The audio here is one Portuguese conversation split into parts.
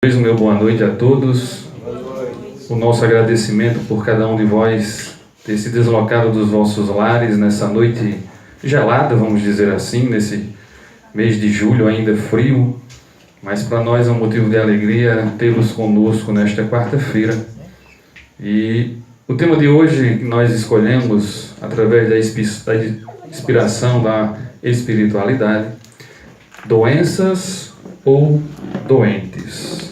O meu boa noite a todos. O nosso agradecimento por cada um de vós ter se deslocado dos vossos lares nessa noite gelada, vamos dizer assim, nesse mês de julho ainda frio, mas para nós é um motivo de alegria tê-los conosco nesta quarta-feira. E o tema de hoje que nós escolhemos através da inspiração da espiritualidade: doenças ou doentes.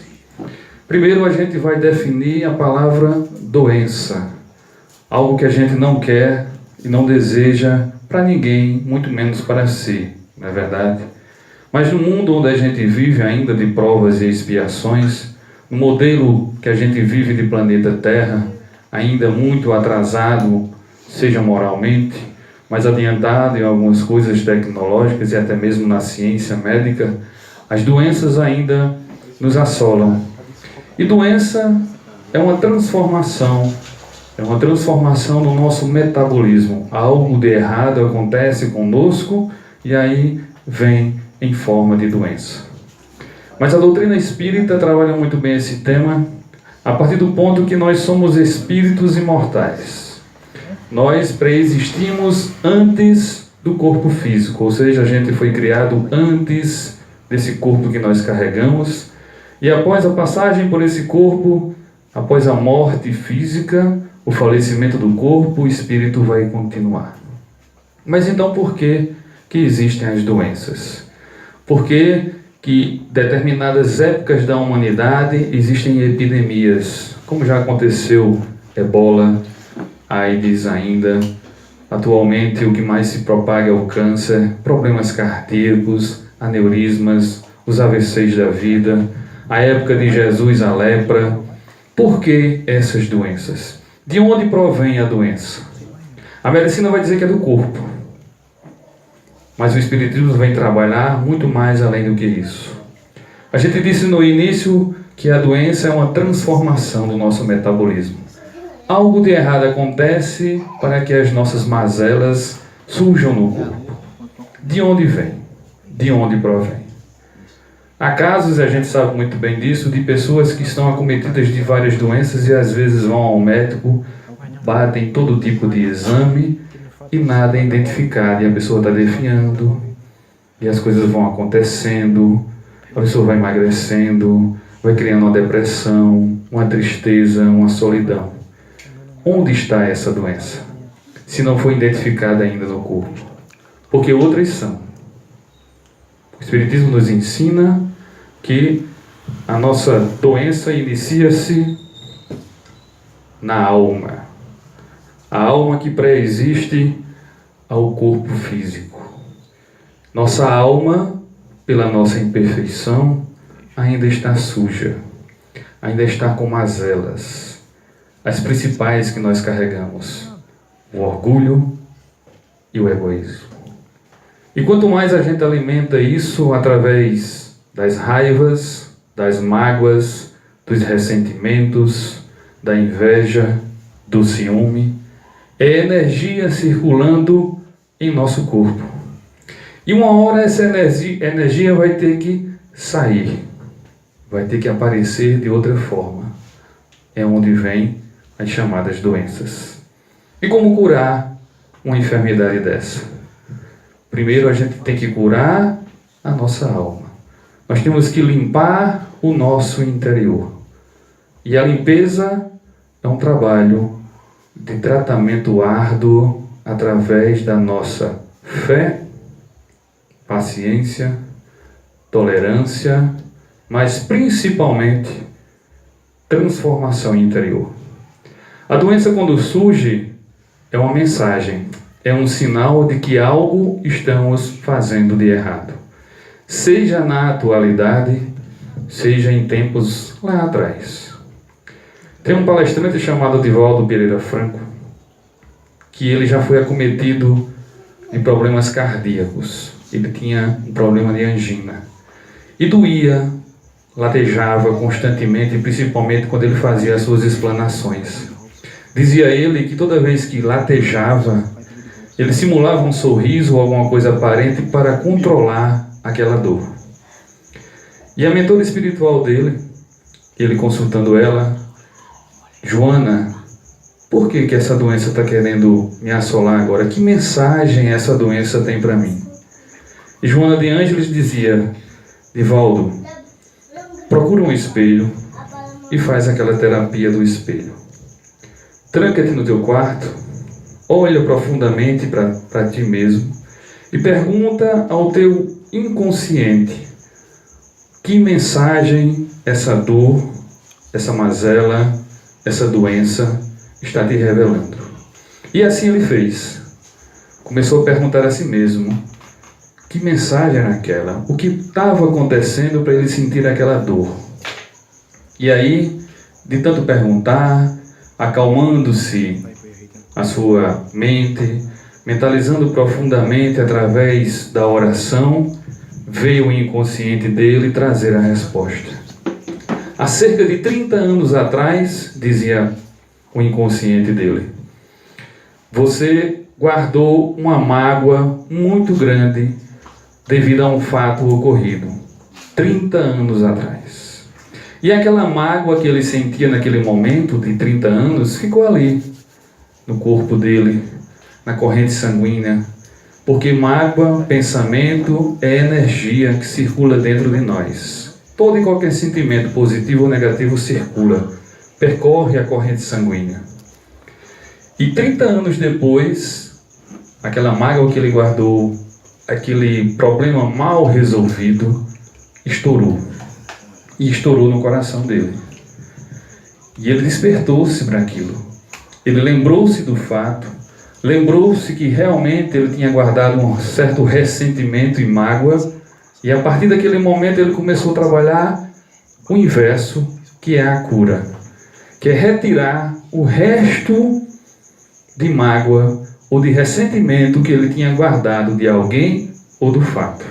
Primeiro a gente vai definir a palavra doença, algo que a gente não quer e não deseja para ninguém, muito menos para si, não é verdade? Mas no mundo onde a gente vive ainda de provas e expiações, no modelo que a gente vive de planeta Terra, ainda muito atrasado, seja moralmente, mas adiantado em algumas coisas tecnológicas e até mesmo na ciência médica, as doenças ainda nos assolam. E doença é uma transformação no nosso metabolismo. Algo de errado acontece conosco e aí vem em forma de doença. Mas a doutrina espírita trabalha muito bem esse tema a partir do ponto que nós somos espíritos imortais. Nós preexistimos antes do corpo físico, ou seja, a gente foi criado antes desse corpo que nós carregamos. E após a passagem por esse corpo, após a morte física, o falecimento do corpo, o espírito vai continuar. Mas então por que existem as doenças? Por que determinadas épocas da humanidade existem epidemias, como já aconteceu Ebola, AIDS ainda. Atualmente o que mais se propaga é o câncer, problemas cardíacos, aneurismas, os AVCs da vida, a época de Jesus, a lepra. Por que essas doenças? De onde provém a doença? A medicina vai dizer que é do corpo, mas o espiritismo vem trabalhar muito mais além do que isso. A gente disse no início que a doença é uma transformação do nosso metabolismo. Algo de errado acontece para que as nossas mazelas surjam no corpo. De onde vem? De onde provém? Há casos, a gente sabe muito bem disso, de pessoas que estão acometidas de várias doenças e às vezes vão ao médico, batem todo tipo de exame e nada é identificado. E a pessoa está definhando e as coisas vão acontecendo, a pessoa vai emagrecendo, vai criando uma depressão, uma tristeza, uma solidão. Onde está essa doença? Se não foi identificada ainda no corpo. Porque outras são. O Espiritismo nos ensina que a nossa doença inicia-se na alma. A alma que pré-existe ao corpo físico. Nossa alma, pela nossa imperfeição, ainda está suja. Ainda está com mazelas. As principais que nós carregamos: o orgulho e o egoísmo. E quanto mais a gente alimenta isso através das raivas, das mágoas, dos ressentimentos, da inveja, do ciúme, é energia circulando em nosso corpo. E uma hora essa energia vai ter que sair, vai ter que aparecer de outra forma. É onde vem as chamadas doenças. E como curar uma enfermidade dessa? Primeiro a gente tem que curar a nossa alma. Nós temos que limpar o nosso interior. E a limpeza é um trabalho de tratamento árduo através da nossa fé, paciência, tolerância, mas principalmente transformação interior. A doença, quando surge, é uma mensagem. É um sinal de que algo estamos fazendo de errado. Seja na atualidade, seja em tempos lá atrás. Tem um palestrante chamado Divaldo Pereira Franco, que ele já foi acometido de problemas cardíacos. Ele tinha um problema de angina. E doía, latejava constantemente, principalmente quando ele fazia as suas explanações. Dizia ele que toda vez que latejava, ele simulava um sorriso ou alguma coisa aparente para controlar aquela dor. E a mentora espiritual dele Ele consultando ela: Joana, por que essa doença está querendo me assolar agora? Que mensagem essa doença tem para mim? E Joana de Ângeles dizia: Divaldo, procura um espelho e faz aquela terapia do espelho. Tranca-te no teu quarto, olha profundamente para ti mesmo e pergunta ao teu inconsciente que mensagem essa dor, essa mazela, essa doença está te revelando. E assim ele fez. Começou a perguntar a si mesmo que mensagem era aquela, o que estava acontecendo para ele sentir aquela dor. E aí, de tanto perguntar, acalmando-se a sua mente, mentalizando profundamente através da oração, veio o inconsciente dele trazer a resposta. Há cerca de 30 anos atrás, dizia o inconsciente dele, você guardou uma mágoa muito grande devido a um fato ocorrido 30 anos atrás. E aquela mágoa que ele sentia naquele momento de 30 anos ficou ali, no corpo dele, na corrente sanguínea, porque mágoa, pensamento, é energia que circula dentro de nós. Todo e qualquer sentimento positivo ou negativo circula, percorre a corrente sanguínea. E 30 anos depois, aquela mágoa que ele guardou, aquele problema mal resolvido, estourou. E estourou no coração dele. E ele despertou-se para aquilo. Ele lembrou-se do fato, lembrou-se que realmente ele tinha guardado um certo ressentimento e mágoa, e a partir daquele momento ele começou a trabalhar o inverso, que é a cura, que é retirar o resto de mágoa ou de ressentimento que ele tinha guardado de alguém ou do fato.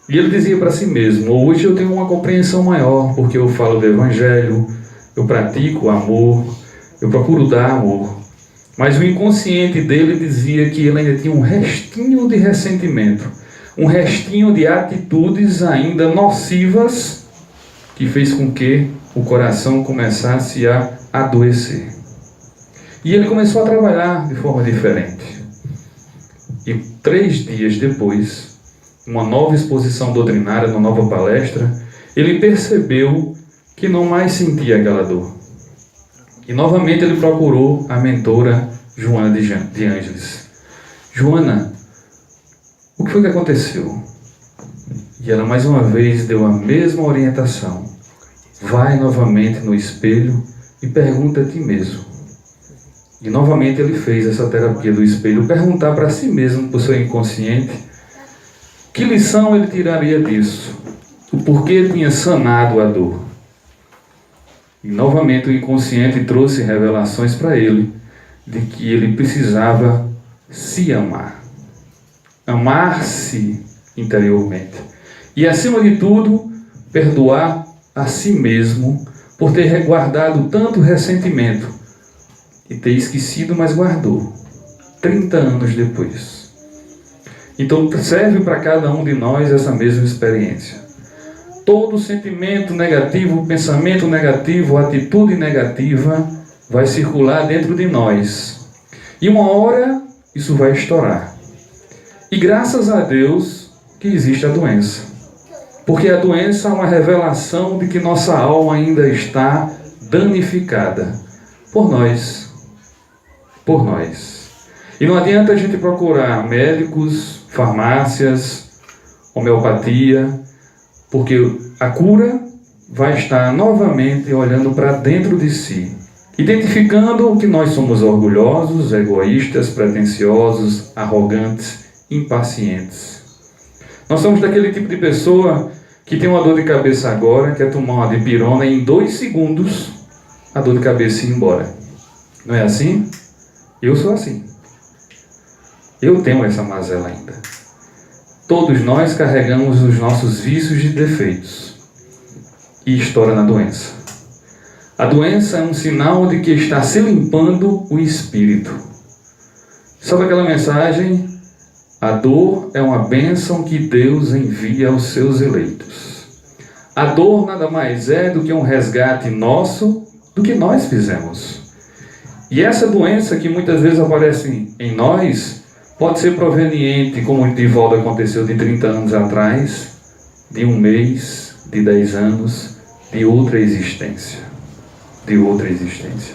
E ele dizia para si mesmo: hoje eu tenho uma compreensão maior, porque eu falo do Evangelho, eu pratico o amor, eu procuro dar amor. Mas o inconsciente dele dizia que ele ainda tinha um restinho de ressentimento, um restinho de atitudes ainda nocivas, que fez com que o coração começasse a adoecer. E ele começou a trabalhar de forma diferente. E 3 dias depois, uma nova exposição doutrinária, uma nova palestra, ele percebeu que não mais sentia aquela dor. E novamente ele procurou a mentora Joana de Ângeles. Joana, o que foi que aconteceu? E ela mais uma vez deu a mesma orientação. Vai novamente no espelho e pergunta a ti mesmo. E novamente ele fez essa terapia do espelho, perguntar para si mesmo, para o seu inconsciente, que lição ele tiraria disso? O porquê tinha sanado a dor? E novamente o inconsciente trouxe revelações para ele de que ele precisava se amar. Amar-se interiormente. E acima de tudo, perdoar a si mesmo por ter guardado tanto ressentimento e ter esquecido, mas guardou 30 anos depois. Então serve para cada um de nós essa mesma experiência. Todo sentimento negativo, pensamento negativo, atitude negativa vai circular dentro de nós. E uma hora isso vai estourar. E graças a Deus que existe a doença. Porque a doença é uma revelação de que nossa alma ainda está danificada por nós. Por nós. E não adianta a gente procurar médicos, farmácias, homeopatia, porque a cura vai estar novamente olhando para dentro de si, identificando que nós somos orgulhosos, egoístas, pretensiosos, arrogantes, impacientes. Nós somos daquele tipo de pessoa que tem uma dor de cabeça agora, quer tomar uma dipirona e em 2 segundos a dor de cabeça ir embora. Não é assim? Eu sou assim. Eu tenho essa mazela ainda. Todos nós carregamos os nossos vícios e defeitos. E estoura na doença. A doença é um sinal de que está se limpando o espírito. Sabe aquela mensagem? A dor é uma bênção que Deus envia aos seus eleitos. A dor nada mais é do que um resgate nosso do que nós fizemos. E essa doença que muitas vezes aparece em nós pode ser proveniente, como o Divaldo aconteceu de 30 anos atrás, de um mês, de 10 anos, de outra existência. De outra existência.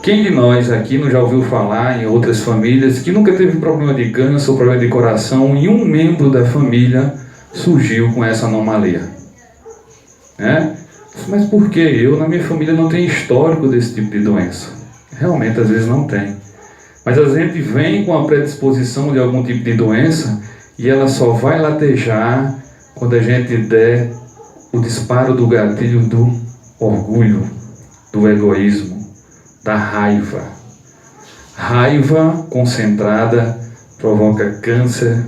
Quem de nós aqui não já ouviu falar em outras famílias que nunca teve problema de câncer ou problema de coração e um membro da família surgiu com essa anomalia? Mas por que eu, na minha família, não tenho histórico desse tipo de doença? Realmente, às vezes não tem. Mas a gente vem com a predisposição de algum tipo de doença e ela só vai latejar quando a gente der o disparo do gatilho do orgulho, do egoísmo, da raiva. Raiva concentrada provoca câncer,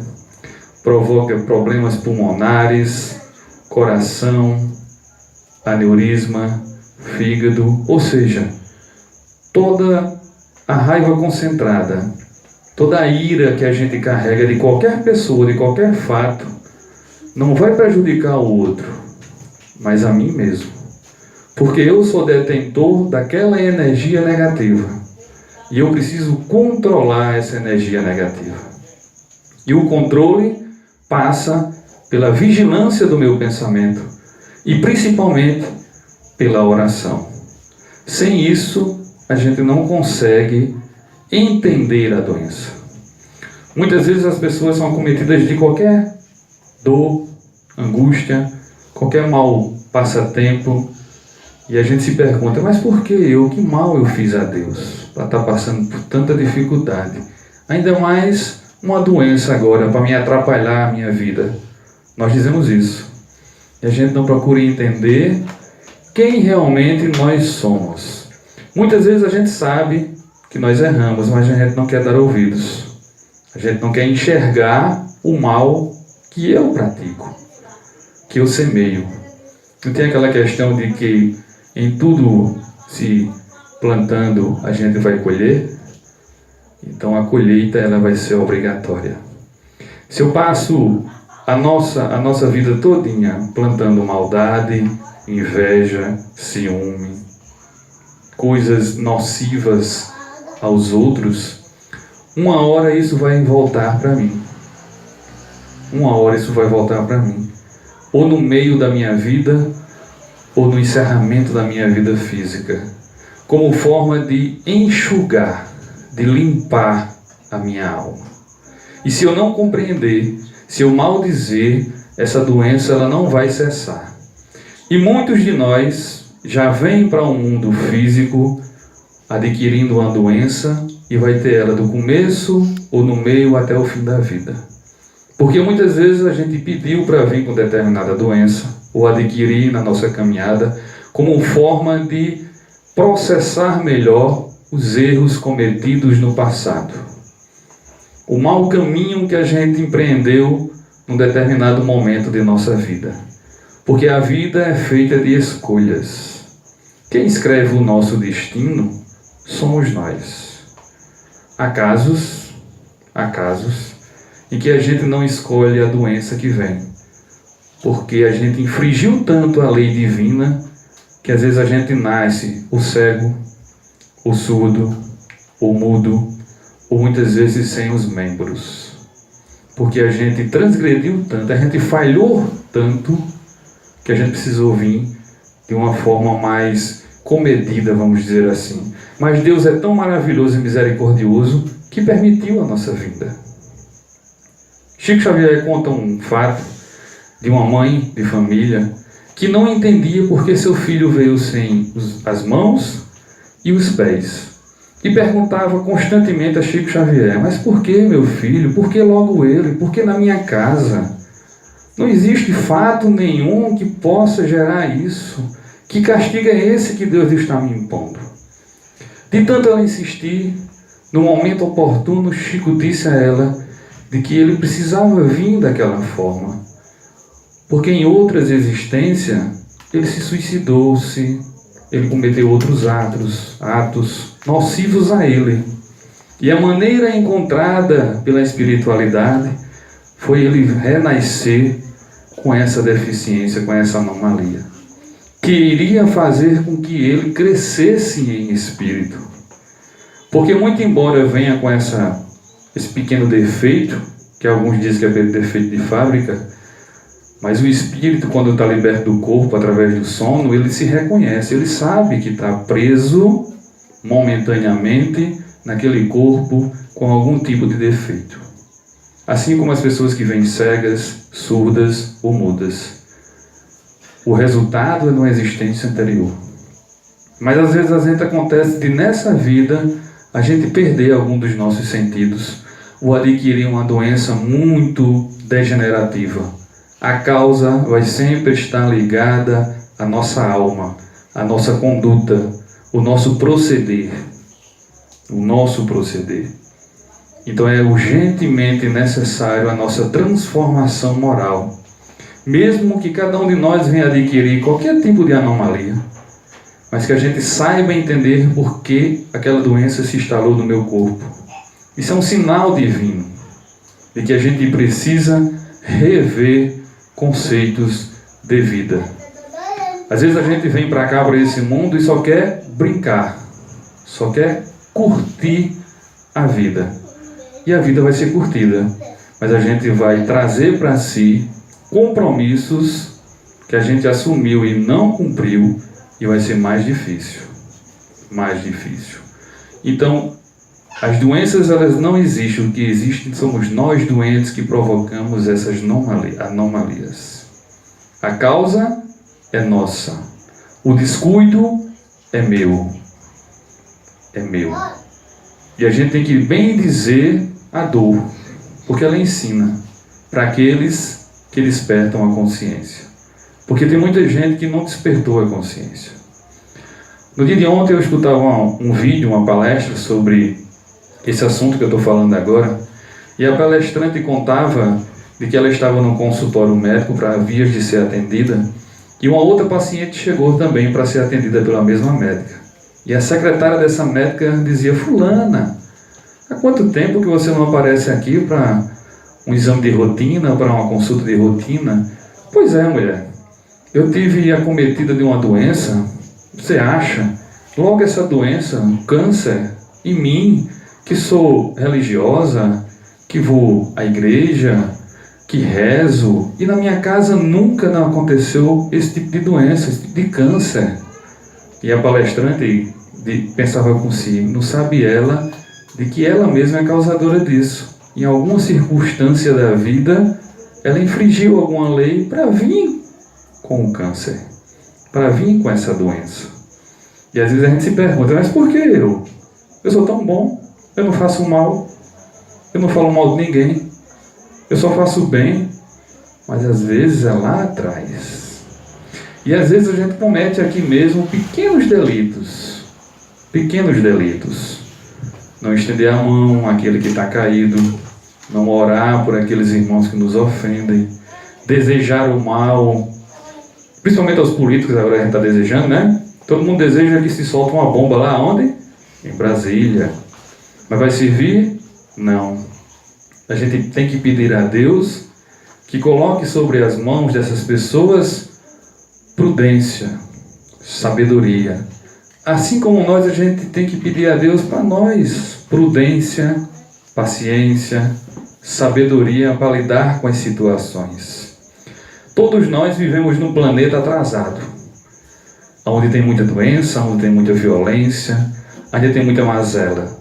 provoca problemas pulmonares, coração, aneurisma, fígado, ou seja, toda a raiva concentrada, toda a ira que a gente carrega de qualquer pessoa, de qualquer fato, não vai prejudicar o outro, mas a mim mesmo. Porque eu sou detentor daquela energia negativa. E eu preciso controlar essa energia negativa. E o controle passa pela vigilância do meu pensamento. E principalmente pela oração. Sem isso, a gente não consegue entender a doença. Muitas vezes as pessoas são acometidas de qualquer dor, angústia, qualquer mau passatempo, e a gente se pergunta, mas por que eu? Que mal eu fiz a Deus para estar passando por tanta dificuldade? Ainda mais uma doença agora para me atrapalhar a minha vida. Nós dizemos isso. E a gente não procura entender quem realmente nós somos. Muitas vezes a gente sabe que nós erramos, mas a gente não quer dar ouvidos. A gente não quer enxergar o mal que eu pratico, que eu semeio. Não tem aquela questão de que em tudo se plantando a gente vai colher? Então a colheita ela vai ser obrigatória. Se eu passo a nossa vida todinha plantando maldade, inveja, ciúme, coisas nocivas aos outros, uma hora isso vai voltar para mim. Uma hora isso vai voltar para mim. Ou no meio da minha vida, ou no encerramento da minha vida física. Como forma de enxugar, de limpar a minha alma. E se eu não compreender, se eu maldizer, essa doença ela não vai cessar. E muitos de nós já vêm para o mundo físico adquirindo uma doença e vai ter ela do começo ou no meio até o fim da vida. Porque muitas vezes a gente pediu para vir com determinada doença ou adquirir na nossa caminhada como forma de processar melhor os erros cometidos no passado. O mau caminho que a gente empreendeu num determinado momento de nossa vida. Porque a vida é feita de escolhas. Quem escreve o nosso destino somos nós. Há casos em que a gente não escolhe a doença que vem. Porque a gente infringiu tanto a lei divina que às vezes a gente nasce o cego, o surdo, o mudo, ou muitas vezes sem os membros. Porque a gente transgrediu tanto, a gente falhou tanto, que a gente precisou vir de uma forma mais comedida, vamos dizer assim. Mas Deus é tão maravilhoso e misericordioso que permitiu a nossa vinda. Chico Xavier conta um fato de uma mãe de família que não entendia por que seu filho veio sem as mãos e os pés. E perguntava constantemente a Chico Xavier, mas por que meu filho? Por que logo ele? Por que na minha casa? Não existe fato nenhum que possa gerar isso. Que castigo é esse que Deus está me impondo? De tanto ela insistir, no momento oportuno, Chico disse a ela de que ele precisava vir daquela forma. Porque em outras existências, ele se suicidou-se, ele cometeu outros atos nocivos a ele. E a maneira encontrada pela espiritualidade foi ele renascer com essa deficiência, com essa anomalia, que iria fazer com que ele crescesse em espírito. Porque muito embora venha com esse pequeno defeito, que alguns dizem que é defeito de fábrica, mas o espírito, quando está liberto do corpo através do sono, ele se reconhece, ele sabe que está preso momentaneamente naquele corpo com algum tipo de defeito. Assim como as pessoas que vêm cegas, surdas ou mudas. O resultado é de uma existência anterior. Mas às vezes acontece de nessa vida a gente perder algum dos nossos sentidos ou adquirir uma doença muito degenerativa. A causa vai sempre estar ligada à nossa alma, à nossa conduta, o nosso proceder. O nosso proceder. Então é urgentemente necessário a nossa transformação moral. Mesmo que cada um de nós venha adquirir qualquer tipo de anomalia, mas que a gente saiba entender por que aquela doença se instalou no meu corpo. Isso é um sinal divino de que a gente precisa rever conceitos de vida. Às vezes a gente vem para cá, para esse mundo, e só quer brincar, só quer curtir a vida. E a vida vai ser curtida, mas a gente vai trazer para si compromissos que a gente assumiu e não cumpriu, e vai ser mais difícil. Mais difícil. Então, as doenças, elas não existem. O que existe somos nós doentes que provocamos essas anomalias. A causa é nossa. O descuido é meu. É meu. E a gente tem que bem dizer a dor, porque ela ensina para aqueles que despertam a consciência. Porque tem muita gente que não despertou a consciência. No dia de ontem eu escutava um vídeo, uma palestra sobre esse assunto que eu estou falando agora, e a palestrante contava de que ela estava num consultório médico para vias de ser atendida, e uma outra paciente chegou também para ser atendida pela mesma médica. E a secretária dessa médica dizia: fulana, há quanto tempo que você não aparece aqui para um exame de rotina, para uma consulta de rotina? Pois é, mulher, eu tive acometida de uma doença, você acha? Logo essa doença, um câncer, em mim, que sou religiosa, que vou à igreja, que rezo, e na minha casa nunca não aconteceu esse tipo de doença, esse tipo de câncer. E a palestrante pensava consigo, não sabe ela de que ela mesma é causadora disso. Em alguma circunstância da vida, ela infringiu alguma lei para vir com o câncer, para vir com essa doença. E às vezes a gente se pergunta: mas por que eu? Eu sou tão bom, eu não faço mal, eu não falo mal de ninguém, eu só faço bem. Mas às vezes é lá atrás. E às vezes a gente comete aqui mesmo pequenos delitos. Pequenos delitos. Não estender a mão àquele que está caído. Não orar por aqueles irmãos que nos ofendem. Desejar o mal. Principalmente aos políticos, agora a gente está desejando, né? Todo mundo deseja que se solte uma bomba lá onde? Em Brasília. Mas vai servir? Não. A gente tem que pedir a Deus que coloque sobre as mãos dessas pessoas prudência, sabedoria. Assim como nós, a gente tem que pedir a Deus para nós prudência, paciência, sabedoria para lidar com as situações. Todos nós vivemos num planeta atrasado, onde tem muita doença, onde tem muita violência, onde tem muita mazela.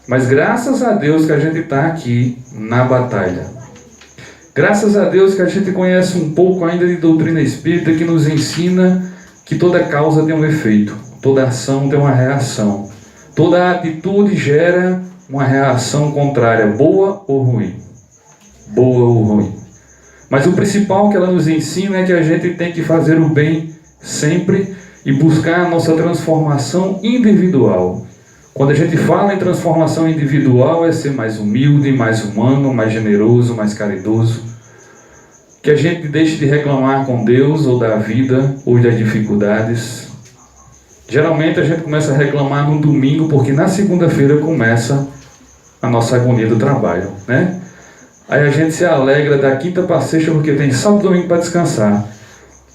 Mas graças a Deus que a gente está aqui na batalha. Graças a Deus que a gente conhece um pouco ainda de doutrina espírita, que nos ensina que toda causa tem um efeito, toda ação tem uma reação. Toda atitude gera uma reação contrária, boa ou ruim. Boa ou ruim. Mas o principal que ela nos ensina é que a gente tem que fazer o bem sempre e buscar a nossa transformação individual. Quando a gente fala em transformação individual, é ser mais humilde, mais humano, mais generoso, mais caridoso. Que a gente deixe de reclamar com Deus ou da vida ou das dificuldades. Geralmente a gente começa a reclamar no domingo, porque na segunda-feira começa a nossa agonia do trabalho, né? Aí a gente se alegra da quinta para sexta porque tem sábado e domingo para descansar.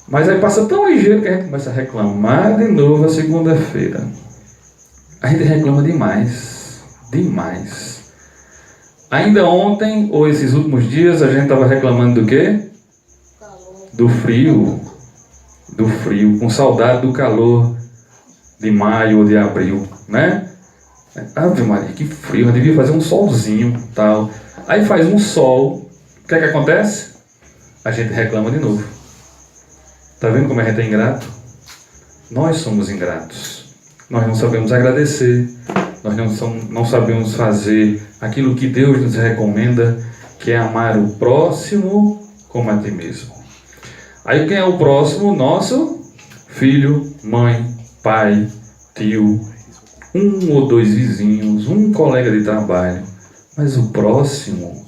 Mas aí passa tão ligeiro que a gente começa a reclamar de novo a segunda-feira. A gente reclama demais. Demais. Ainda ontem, ou esses últimos dias, a gente estava reclamando do quê? Do frio. Do frio. Com saudade do calor de maio ou de abril, né? Ave Maria, que frio. Eu devia fazer um solzinho, tal. Aí faz um sol. O que é que acontece? A gente reclama de novo. Está vendo como a gente é ingrato? Nós somos ingratos. Nós não sabemos agradecer. Nós não sabemos fazer aquilo que Deus nos recomenda, que é amar o próximo como a ti mesmo. Aí quem é o próximo? Nosso filho, mãe, pai, tio, um ou dois vizinhos, um colega de trabalho. Mas o próximo,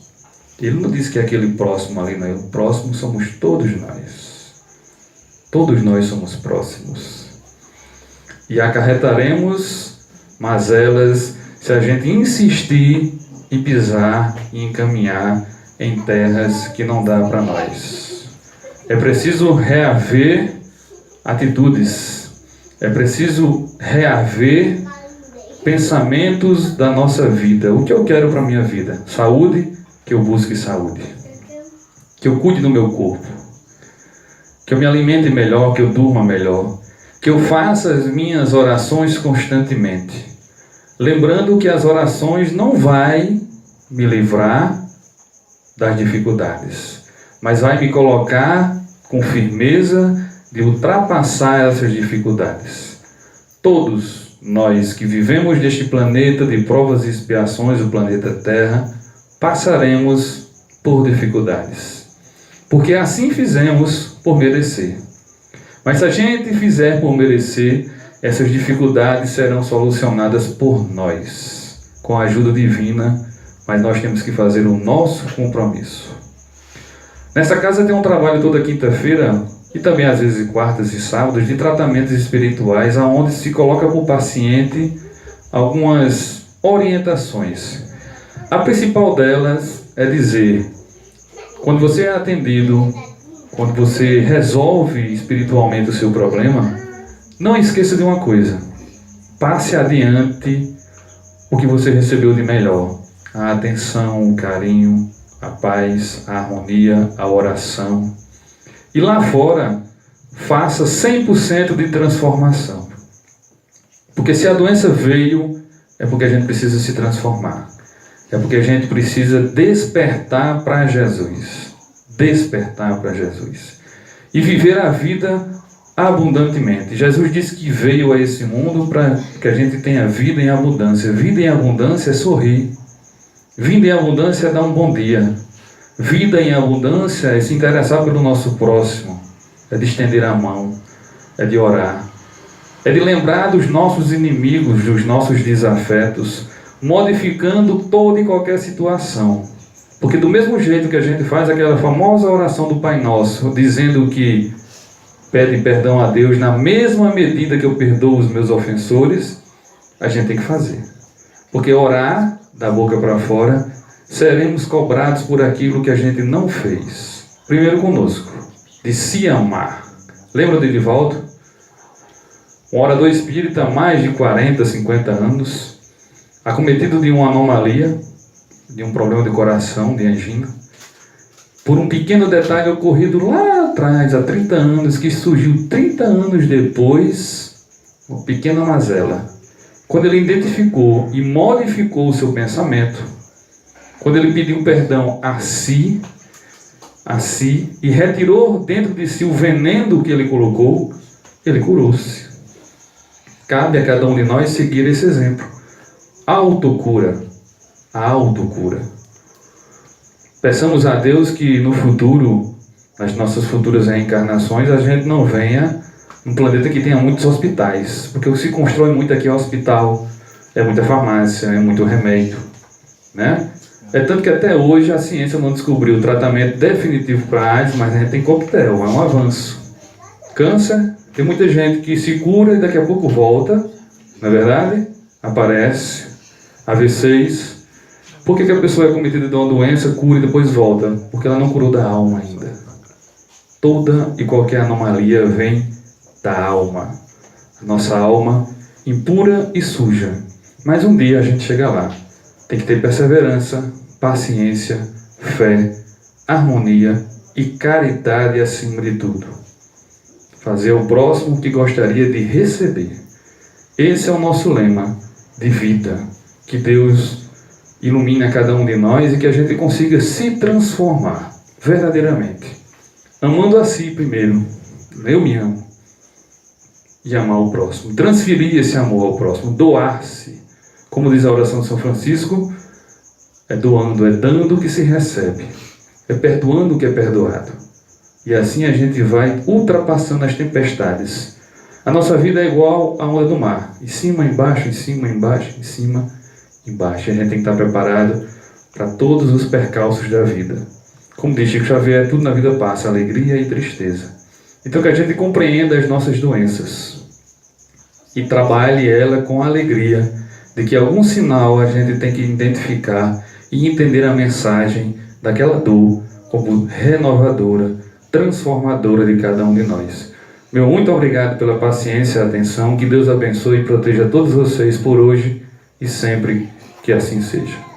ele não diz que é aquele próximo ali, não. O próximo somos todos nós. Todos nós somos próximos. E acarretaremos mazelas se a gente insistir em pisar e encaminhar em terras que não dá para nós. É preciso reaver atitudes. É preciso reaver pensamentos da nossa vida. O que eu quero para a minha vida? Saúde, que eu busque saúde. Que eu cuide do meu corpo. Que eu me alimente melhor, que eu durma melhor, que eu faça as minhas orações constantemente. Lembrando que as orações não vai me livrar das dificuldades, mas vai me colocar com firmeza de ultrapassar essas dificuldades. Todos nós que vivemos neste planeta de provas e expiações, o planeta Terra, passaremos por dificuldades. Porque assim fizemos por merecer. Mas se a gente fizer por merecer, essas dificuldades serão solucionadas por nós, com a ajuda divina, mas nós temos que fazer o nosso compromisso. Nessa casa tem um trabalho toda quinta-feira, e também às vezes quartas e sábados, de tratamentos espirituais, onde se coloca para o paciente algumas orientações. A principal delas é dizer: quando você é atendido, quando você resolve espiritualmente o seu problema, não esqueça de uma coisa: passe adiante o que você recebeu de melhor. A atenção, o carinho, a paz, a harmonia, a oração. E lá fora, faça 100% de transformação. Porque se a doença veio, é porque a gente precisa se transformar. É porque a gente precisa despertar para Jesus. Despertar para Jesus. E viver a vida abundantemente. Jesus disse que veio a esse mundo para que a gente tenha vida em abundância. Vida em abundância é sorrir. Vida em abundância é dar um bom dia. Vida em abundância é se interessar pelo nosso próximo. É de estender a mão. É de orar. É de lembrar dos nossos inimigos, dos nossos desafetos, modificando toda e qualquer situação. Porque do mesmo jeito que a gente faz aquela famosa oração do Pai Nosso, dizendo que pede perdão a Deus na mesma medida que eu perdoo os meus ofensores, a gente tem que fazer. Porque orar da boca para fora, seremos cobrados por aquilo que a gente não fez. Primeiro conosco, de se amar. Lembra do Edivaldo? Um orador espírita há mais de 40, 50 anos, acometido de uma anomalia, de um problema de coração, de angina, por um pequeno detalhe ocorrido lá atrás, há 30 anos, que surgiu 30 anos depois, uma pequena mazela. Quando ele identificou e modificou o seu pensamento, quando ele pediu perdão a si, e retirou dentro de si o veneno que ele colocou, ele curou-se. Cabe a cada um de nós seguir esse exemplo. Autocura. A autocura. Peçamos a Deus que no futuro, nas nossas futuras reencarnações, a gente não venha num planeta que tenha muitos hospitais. Porque o que se constrói muito aqui é hospital, é muita farmácia, é muito remédio, né? É tanto que até hoje a ciência não descobriu o tratamento definitivo para a AIDS, mas a gente tem coquetel, é um avanço. Câncer, tem muita gente que se cura e daqui a pouco volta, não é verdade? Aparece. AVCs. Por que a pessoa é cometida de uma doença, cura e depois volta? Porque ela não curou da alma ainda. Toda e qualquer anomalia vem da alma. A nossa alma impura e suja. Mas um dia a gente chega lá. Tem que ter perseverança, paciência, fé, harmonia e caridade acima de tudo. Fazer ao próximo o que gostaria de receber. Esse é o nosso lema de vida. Que Deus ilumine a cada um de nós e que a gente consiga se transformar verdadeiramente. Amando a si primeiro. Eu me amo. E amar o próximo. Transferir esse amor ao próximo. Doar-se. Como diz a oração de São Francisco, é doando, é dando o que se recebe. É perdoando o que é perdoado. E assim a gente vai ultrapassando as tempestades. A nossa vida é igual à onda do mar. Em cima, embaixo, em cima, embaixo, em cima, embaixo. A gente tem que estar preparado para todos os percalços da vida. Como diz Chico Xavier, tudo na vida passa, alegria e tristeza. Então que a gente compreenda as nossas doenças e trabalhe ela com alegria, de que algum sinal a gente tem que identificar e entender a mensagem daquela dor como renovadora, transformadora de cada um de nós. Meu muito obrigado pela paciência e atenção. Que Deus abençoe e proteja todos vocês por hoje e sempre que assim seja.